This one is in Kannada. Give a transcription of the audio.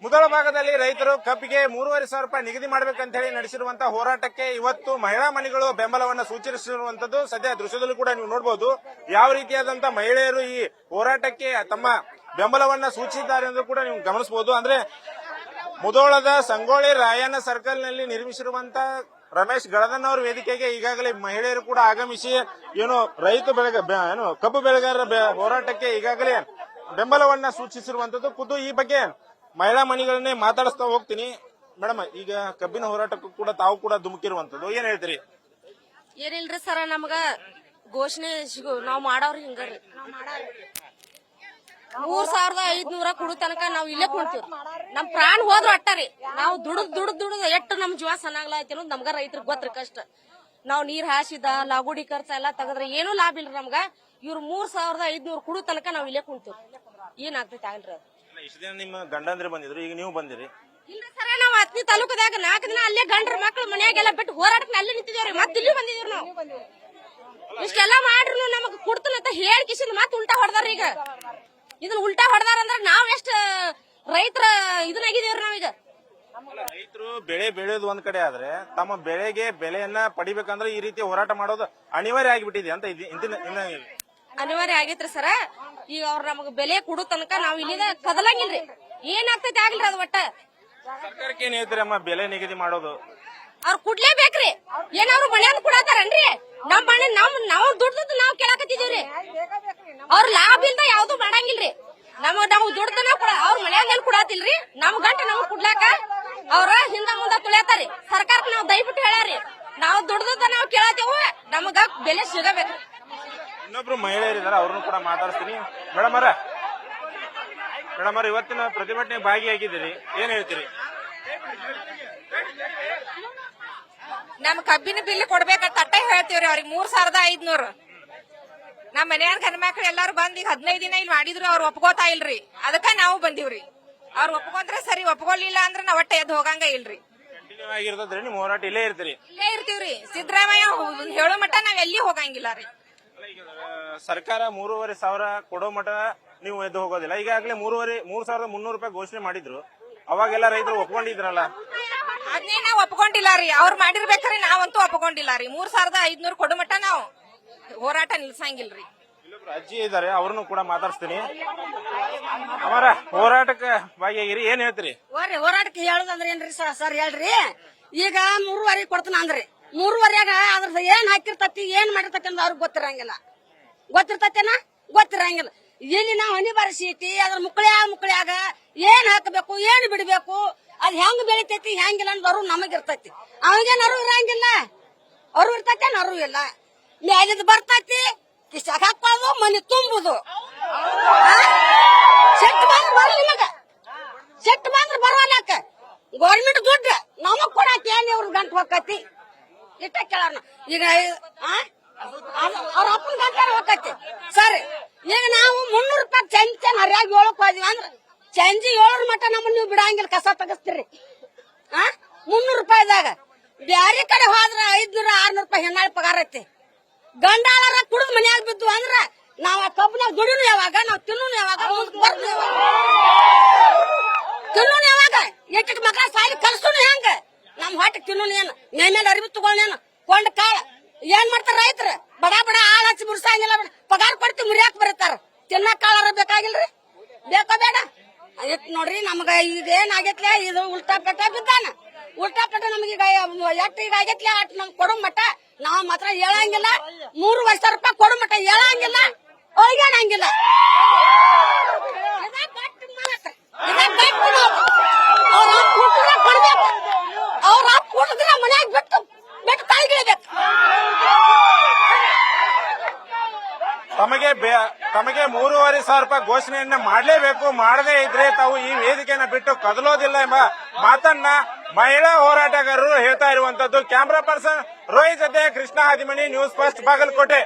ಮೊದಲ ಭಾಗದಲ್ಲಿ ರೈತರು ಕಬ್ಬಿಗೆ 3,500 ರೂಪಾಯಿ ನಿಗದಿ ಮಾಡಬೇಕಂತ ಹೇಳಿ ನಡೆಸಿರುವಂತಹ ಹೋರಾಟಕ್ಕೆ ಇವತ್ತು ಮಹಿಳಾ ಮಣಿಗಳು ಬೆಂಬಲವನ್ನು ಸೂಚಿಸಿರುವಂತದ್ದು ಸದ್ಯ ದೃಶ್ಯದಲ್ಲೂ ಕೂಡ ನೀವು ನೋಡಬಹುದು. ಯಾವ ರೀತಿಯಾದಂತಹ ಮಹಿಳೆಯರು ಈ ಹೋರಾಟಕ್ಕೆ ತಮ್ಮ ಬೆಂಬಲವನ್ನ ಸೂಚಿಸಿದ್ದಾರೆ ಎಂದು ಕೂಡ ನೀವು ಗಮನಿಸಬಹುದು. ಅಂದ್ರೆ ಮುಧೋಳದ ಸಂಗೊಳ್ಳಿ ರಾಯಣ್ಣ ಸರ್ಕಲ್ ನಲ್ಲಿ ನಿರ್ಮಿಸಿರುವಂತಹ ರಮೇಶ್ ಗಳದನ್ ಅವರ ವೇದಿಕೆಗೆ ಈಗಾಗಲೇ ಮಹಿಳೆಯರು ಕೂಡ ಆಗಮಿಸಿ ಕಬ್ಬು ಬೆಳೆಗಾರರ ಹೋರಾಟಕ್ಕೆ ಈಗಾಗಲೇ ಬೆಂಬಲವನ್ನ ಸೂಚಿಸಿರುವಂತದ್ದು. ಖುದ್ದು ಈ ಬಗ್ಗೆ ಮಹಿಳಾ ಮಣಿಗಳನ್ನೇ ಮಾತಾಡಿಸ್ತಾ ಹೋಗ್ತೀನಿ. ಮೇಡಮ್, ಈಗ ಕಬ್ಬಿನ ಹೋರಾಟಕ್ಕೂ ಕೂಡ ತಾವು ಕೂಡ ಧುಮುಕಿರುವಂತದ್ದು, ಏನ್ ಹೇಳ್ತೀರಿ? ಏನಿಲ್ರಿ ಸರ, ನಮಗ ಘೋಷಣೆ ನಾವ್ ಮಾಡವ್ರಿ ಹಿಂಗ್ರಿ 3,500 ಕೊಡು ತನಕ ನಾವ್ ಇಲ್ಲೇ ಕೊಡ್ತೀವಿ. ನಮ್ ಪ್ರಾಣ ಹೋದ್ರು ಅಟ್ಟರಿ. ನಾವು ದುಡ್ದು ಎಷ್ಟು ನಮ್ ಜೀವ ಸಣ್ಣಾಗ್ಲಾಯ್ತಿ ಅನ್ನೋದು ನಮ್ಗ ರೈತರಿಗೆ ಗೊತ್ತ್ರಿ ಕಷ್ಟ. ನಾವ್ ನೀರ್ ಹಾಸಿದ ಲಾಗುಡಿ ಖರ್ಚ ಎಲ್ಲಾ ತೆಗದ್ರೆ ಏನೂ ಲಾಭ ಇಲ್ರಿ ನಮ್ಗ. ಇವ್ರು 3,500 ಕೊಡು ತನಕ ನಾವ್ ಇಲ್ಲೇ ಕುಂತೀವಿ. ಏನಾಗ್ತೈತಿ ಆಗಲ್ರಿ ಅದು. ಇಷ್ಟು ದಿನ ನಿಮ್ಮ ಗಂಡಂದ್ರೆ ಬಂದಿದ್ರು, ಈಗ ನೀವು ಬಂದಿರಿ? ಇಲ್ರಿ ಸರ, ನಾವ್ ಹತ್ತನೇ ತಾಲೂಕದಾಗ 4 ದಿನ ಅಲ್ಲೇ ಗಂಡ್ರ ಮಕ್ಳು ಮನ್ಯಾಗೆಲ್ಲ ಬಿಟ್ಟು ಹೋರಾಟಕ್ಕೆ ಅಲ್ಲೇ ನಿಂತಿದೇವ್ರಿ. ಮತ್ತೆ ಇಲ್ಲಿ ಬಂದಿದೀವಿ ನಾವು. ಇಷ್ಟೆಲ್ಲಾ ಮಾಡ್ರು ನಮಗ್ ಕೊಡ್ತಾನಂತ ಹೇಳಿ ಕಿಸಿಂದ ಮತ್ತೆ ಉಲ್ಟಾ ಹೊಡೆದಾರ. ಈಗ ಇದನ್ನ ಉಲ್ಟಾ ಹೊಡೆದಾರ ಅಂದ್ರೆ ನಾವ್ ಎಷ್ಟ್ ರೈತರ ಇದನ್ನಾಗಿದೇವ್ರಿ ನಾವೀಗ. ರೈತರು ಬೆಳೆ ಬೆಳೆಯೋದು ಒಂದ್ ಕಡೆ ಆದ್ರೆ ತಮ್ಮ ಬೆಳೆಗೆ ಬೆಲೆಯನ್ನ ಪಡಿಬೇಕಂದ್ರೆ ಈ ರೀತಿ ಹೋರಾಟ ಮಾಡೋದು ಅನಿವಾರ್ಯ ಆಗಿಬಿಟ್ಟಿದೆ ಅಂತ ಅನಿವಾರ್ಯ ಆಗೈತ್ರಿ ಸರ. ಈಗ ಅವ್ರ ನಮಗ್ ಬೆಲೆ ಕೊಡೋ ತನಕ ನಾವ್ ಇಲ್ಲಿದ ಕದಲಂಗಿಲ್ರಿ. ಏನಾಗ್ತೈತಿ ಆಗಿಲ್ರಿ ಅದು. ಒಟ್ಟ ಸರ್ಕಾರಕ್ಕೆ ಏನ್ ಹೇಳ್ತೀರಿ ಅಮ್ಮ ಬೆಲೆ ನಿಗದಿ ಮಾಡೋದು? ಅವ್ರು ಕುಡ್ಲೇಬೇಕ್ರಿ. ಏನಾದ್ರು ಮನೆಯವ್ರು ಕೊಡತಾರನ್ರಿ? ನಮ್ ಮನೆ ನಾವು ದುಡ್ದು ನಾವ್ ಕೇಳಾಕತ್ತಿದೀವ್ರಿ. ಅವ್ರ ಲಾಭ ಇಲ್ದ ಯಾವ್ದು ಮಾಡಂಗಿಲ್ರಿ. ನಾವು ದುಡ್ದನ ಅವ್ರ ಮನೆಯವ್ರ ಕೊಡಾತಿಲ್ರಿ. ನಮ್ ಗಂಟೆ ನಾವು ಕುಡ್ಲಾಕ ಅವ್ರ ಹಿಂದ ಮುಂದ ತುಳಿಯತಾರಿ. ಸರ್ಕಾರಕ್ಕೆ ನಾವ್ ದಯವಿಟ್ಟು ಹೇಳಾರಿ, ನಾವು ದುಡ್ದ ನಾವ್ ಕೇಳತ್ತೇವು, ನಮಗ ಬೆಲೆ ಸಿಗಬೇಕು. ಇನ್ನೊಬ್ರು ಮಹಿಳೆಯರಿದ್ದಾರೆ, ಅವ್ರನ್ನು ಕೂಡ ಮಾತಾಡ್ತೀನಿ. ಮೇಡಮ್ ಅವ್ರ ಇವತ್ತಿನ ಪ್ರತಿಭಟನೆ ಭಾಗಿಯಾಗಿದ್ದೀರಿ, ಏನ್ ಹೇಳ್ತೀರಿ? ನಮ್ ಕಬ್ಬಿನ ಬಿಲ್ ಕೊಡ್ಬೇಕಂತ ಅಟ್ಟ ಹೇಳ್ತೀವ್ರಿ ಅವ್ರಿಗೆ 3,500. ನಮ್ ಮನೆಯಾರ ಗಂಡ್ಮಕ್ಳು ಎಲ್ಲಾರು ಬಂದ್ ಈಗ 15 ದಿನ ಇಲ್ಲಿ ಮಾಡಿದ್ರು. ಅವ್ರು ಒಪ್ಕೋತಾ ಇಲ್ರಿ. ಅದಕ್ಕ ನಾವು ಬಂದಿವ್ರಿ. ಅವ್ರು ಒಪ್ಕೊಂಡ್ರೆ ಸರಿ, ಒಪ್ಕೊಳ್ಲಿಲ್ಲ ಅಂದ್ರೆ ನಾವ್ ಒಟ್ಟ ಎದ್ದು ಹೋಗಂಗ ಇಲ್ರಿ. ಕಂಟಿನ್ಯೂ ಆಗಿರ್ತದ್ರಿ ನಿಮ್ ಹೋರಾಟ? ಇಲ್ಲೇ ಇರ್ತೀರಿ? ಇಲ್ಲೇ ಇರ್ತೀವ್ರಿ. ಸಿದ್ದರಾಮಯ್ಯ ಹೇಳೋ ಮಟ್ಟ ನಾವ್ ಎಲ್ಲಿ ಹೋಗಂಗಿಲ್ಲ ರೀ. ಸರ್ಕಾರ 3,500 ಕೊಡೋ ಮಟ್ಟ ನೀವು ಎದ್ದು ಹೋಗೋದಿಲ್ಲ. ಈಗಾಗಲೇ 3,300 ರೂಪಾಯಿ ಘೋಷಣೆ ಮಾಡಿದ್ರು. ಅವಾಗೆಲ್ಲ ರೈತರು ಒಪ್ಕೊಂಡಿದ್ರಲ್ಲ? ಅದನ್ನೇ ನಾವ್ ಒಪ್ಕೊಂಡಿಲ್ಲ ರೀ. ಅವ್ರು ಮಾಡಿರ್ಬೇಕ್ರಿ, ನಾವಂತೂ ಒಪ್ಕೊಂಡಿಲ್ಲ ರೀ. 3,500 ಕೊಡೋ ಮಟ್ಟ ನಾವು ಹೋರಾಟ ನಿಲ್ಸಂಗಿಲ್ರಿ. ಅಜ್ಜಿ ಇದಾರೆ, ಅವ್ರನ್ನು ಕೂಡ ಮಾತಾಡ್ಸ್ತೀನಿ. ಅವರ ಹೋರಾಟಕ್ಕೆ ಭಾಗಿಯಾಗಿರಿ, ಏನ್ ಹೇಳ್ತೀರಿ? ಹೋರಾಟಕ್ಕೆ ಹೇಳುದಂದ್ರೆ ಏನ್ರಿ ಸರ್ ಹೇಳ್ರಿ. ಈಗ 3,500 ಕೊಡ್ತಾನ ಅಂದ್ರಿ. 3,500 ಅದ್ರ ಏನ್ ಹಾಕಿರ್ತತಿ, ಏನ್ ಮಾಡಿರ್ತತಿ ಅಂತ ಅವ್ರಿಗೆ ಗೊತ್ತಿರಂಗಿಲ್ಲ. ಗೊತ್ತಿರಂಗಿಲ್ಲ. ಇಲ್ಲಿ ನಾವು ಹನಿ ಬರಸೀತಿ ಅದ್ರ ಮುಕ್ಕಳಿಯಾಗ ಏನ್ ಹಾಕಬೇಕು, ಏನ್ ಬಿಡ್ಬೇಕು, ಅದ್ ಹೆಂಗ್ ಬೆಳಿತೈತಿ ಹೆಂಗಿಲ್ಲ ಅನ್ನೋರು ನಮಗಿರ್ತೈತಿ. ಅವಾಗೇನ್ ಅರಿವು ಇರಂಗಿಲ್ಲ. ಅರಿವು ಇರ್ತೈತಿ, ಅರಿವು ಇಲ್ಲ. ಮ್ಯಾಲಿದ್ ಬರ್ತೈತಿ, ಕಿಶಾಕ್ ಹಾಕೋದು, ಮನಿ ತುಂಬುದು. ಸೆಟ್ ಬಂದ್ರೆ ಬರ್ಲಿಲ್ಲ, ಸೆಟ್ ಬಂದ್ರೆ ಬರೋನಕ ಗೌರ್ಮೆಂಟ್ ದುಡ್ಡು ನಮಗ್ ಕೊಡಾಕ ಏನ್ ಇವ್ರ ಗಂಟು ಹೋಗತಿ ಇಷ್ಟ ಕೇಳೋಣ. ಈಗ ಅವ್ರ ಅಪ್ಪನ ಗಂಟೆ ಹೋಗತಿ ಸರಿ. ಈಗ ನಾವು 300 ರೂಪಾಯಿ ಚಂಚನ್ ಹರಿಯಾಗಿ 7ಕ್ಕೆ ಹೋದ್ವಿ ಅಂದ್ರೆ ಚಂಜಿ 7 ಮಟ್ಟ ನಮ್ಮನ್ನ ನೀವು ಬಿಡಂಗಿಲ್ಲ, ಕಸ ತೆಗಸ್ತೀರಿ. 300 ರೂಪಾಯಿದಾಗ ಬ್ಯಾರೆ ಕಡೆ ಹೋದ್ರ 500-600 ರೂಪಾಯಿ ಹೆಣ್ಣಾಳಿ ಪಗಾರ ಐತಿ. ಗಂಡಾಳರ ಕುಡಿದ್ ಮನ್ಯಾಗ ಬಿದ್ದು ಅಂದ್ರ ನಾವ್ ಆ ಕಬ್ಬನಾಗ ದುಡಿನು ಯಾವಾಗ, ನಾವ್ ತಿನ್ನೋನು ಯಾವಾಗ, ಬರ್ದು ಯಾವಾಗ, ತಿನ್ನೋನು ಯಾವಾಗ, ಎಟ್ಟಿಟ್ ಮಕ್ಳ ಸಾಲಿ ಕಲ್ಸೋನು ಹೆಂಗ, ನಮ್ ಹೊಟ್ಟೆ ತಿನ್ನೋನು ಏನು, ಮೇಲೆ ಅರಿವಿ ತಗೊಳ್ಳೇನು ಕೊಂಡ್ ಕಾಳ ಏನ್ ಮಾಡ್ತಾರ ರೈತರ? ಬಡ ಆಳ್ ಹಚ್ಚಿ ಮುರ್ಸಂಗಿಲ್ಲ, ಪಗಾರ ಕೊಡ್ತಿ ಮುರಿಯಾಕ್ ಬರತಾರ. ತಿನ್ನಕ್ ಕಾಳಾರ ಬೇಕಾಗಿಲ್ರಿ? ಬೇಕೋ ಬೇಡ? ನೋಡ್ರಿ, ನಮ್ಗ ಈಗ ಏನಾಗೈತ್ಲೆ, ಇದು ಉಲ್ಟಾ ಪೆಟ್ಟ ಬಿದ್ದಾನ. ಉಲ್ಟಾ ಪೆಟ್ಟ ನಮ್ಗೀಗ ಎಟ್ ಈಗ ಆಗೈತ್ಲೆ ಅಟ್ ನಮ್ಗೆ ಕೊಡೋ ಮಟ್ಟ ನಾವ್ ಮಾತ್ರ ಹೇಳಂಗಿಲ್ಲ. 3,500 ರೂಪಾಯಿ ಕೊಡೋ ಮಟ್ಟ ಹೇಳಂಗಿಲ್ಲ, ಒಯ್ಯಾನಂಗಿಲ್ಲ. ಅವ್ರ ಕುಡಿದ್ರೆ ಮನ್ಯಾಗ ಬಿಟ್ಟು ತಾಯಿಗಿಳಿಬೇಕು. ತಮಗೆ 3,500 ರೂಪಾಯಿ ಘೋಷಣೆಯನ್ನ ಮಾಡಲೇಬೇಕು. ಮಾಡದೇ ಇದ್ರೆ ತಾವು ಈ ವೇದಿಕೆಯನ್ನ ಬಿಟ್ಟು ಕದಲೋದಿಲ್ಲ ಎಂಬ ಮಾತನ್ನ ಮಹಿಳಾ ಹೋರಾಟಗಾರರು ಹೇಳ್ತಾ ಇರುವಂತದ್ದು. ಕ್ಯಾಮರಾ ಪರ್ಸನ್ ರೋಹಿತ್ ಜೊತೆ ಕೃಷ್ಣ ಹಾದಿಮನಿ, ನ್ಯೂಸ್ ಫಸ್ಟ್, ಬಾಗಲಕೋಟೆ.